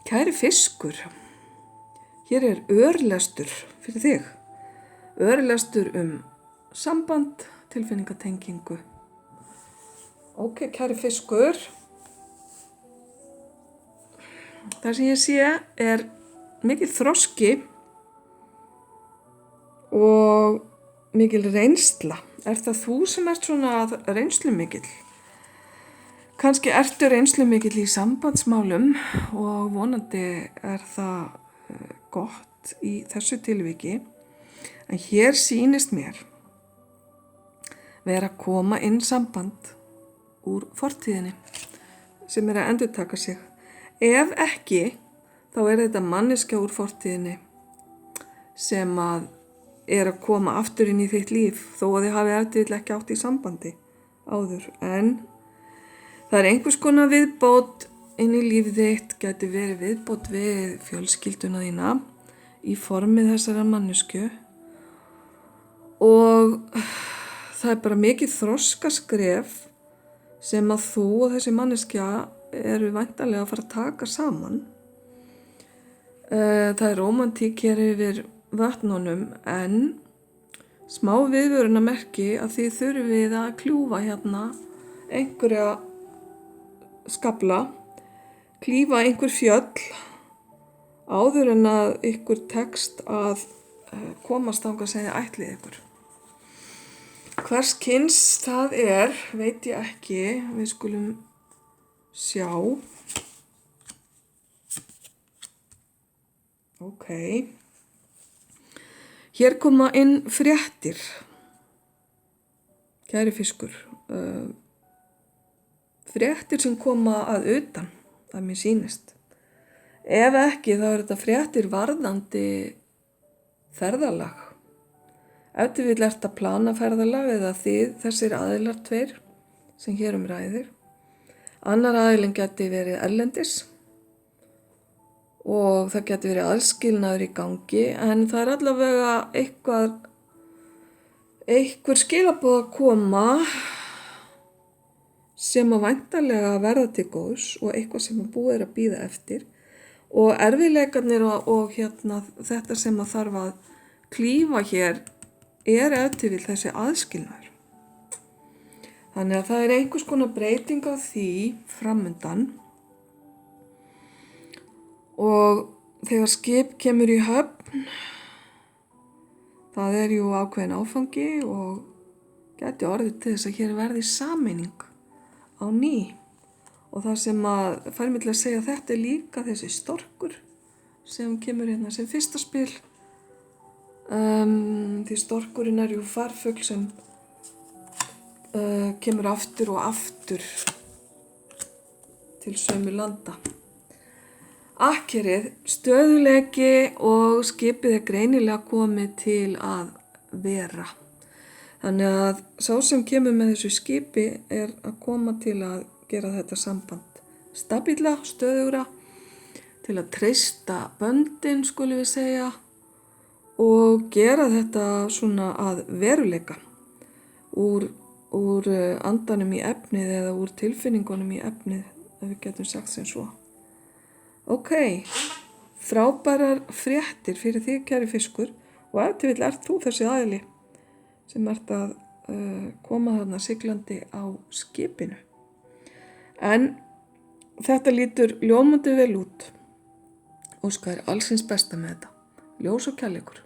Kæri fiskur, hér er örlestur fyrir þig. Örlestur samband, tilfinningatengingu. Ok, kæri fiskur. Það sem ég sé er mikil þroski og mikil reynsla. Er það þú sem ert svona reynslumikil? Kannski ertu reynslumikil í sambandsmálum og vonandi er það gott í þessu tilviki. En hér sýnist mér vera að koma inn samband úr fortíðinni sem er að endurtaka sig. Ef ekki, þá er þetta manneskja úr fortíðinni sem er að koma aftur inn í þitt líf þó að þið hafi eftir ekki átt í sambandi áður. En það er einhvers konar viðbót inn í líf þitt, gæti verið viðbót við fjölskylduna þína í formi þessara mannesku og það er bara mikið þroskaskref sem að þú og þessi manneskja eru væntanlega að fara að taka saman. Það er rómantík hér yfir vatnunum en smá viðvörunarmerki að þið þurfið að kljúfa hérna einhverja skafla, klífa einhver fjöll áður en að ykkur tekst að komast þangað sem þið ætlið ykkur. Hvers kyns það er, veit ég ekki, við skulum sjá. Ok. Hér koma inn fréttir, kæri fiskur. Fréttir sem koma að utan, að mér sýnist. Ef ekki, þá er þetta fréttir varðandi ferðalag. Ef þið vill ert að plana ferðalag eða þessir aðilar tveir sem hér ræðir. Annar aðilinn geti verið erlendis og það geti verið aðskilnaður í gangi en það er allavega einhver skilaboð að koma sem að væntanlega verða til góðs og eitthvað sem að búið að bíða eftir og erfiðleikarnir og þetta sem að þarf að klífa hér er eftir vil þessi aðskilnaður. Þannig að það er einhvers konar breyting á því framundan og þegar skip kemur í höfn, það er jú ákveðin áfangi og gæti orðið til þess að hér verði sameining á ný. Og það sem að fær mig til að segja þetta er líka þessi storkur sem kemur hérna sem fyrsta spil. Því storkurinn er jú farfugl sem kemur aftur og aftur til sömu landa. Akkerið, stöðuleiki og skipið er greinilega komið til að vera. Þannig að sá sem kemur með þessu skipi er að koma til að gera þetta samband stabíla, stöðugra, til að treysta böndin, skulum við segja, og gera þetta svona að veruleika úr andanum í efnið eða úr tilfinningunum í efnið, ef við getum sagt sem svo. Ok, frábærar fréttir fyrir þig, kæri fiskur, og ef til vill ert þú þessi aðili sem ert að koma þarna siglandi á skipinu. En þetta lítur ljómandi vel út. Óskar alls hins besta með þetta. Ljós og kærleikur.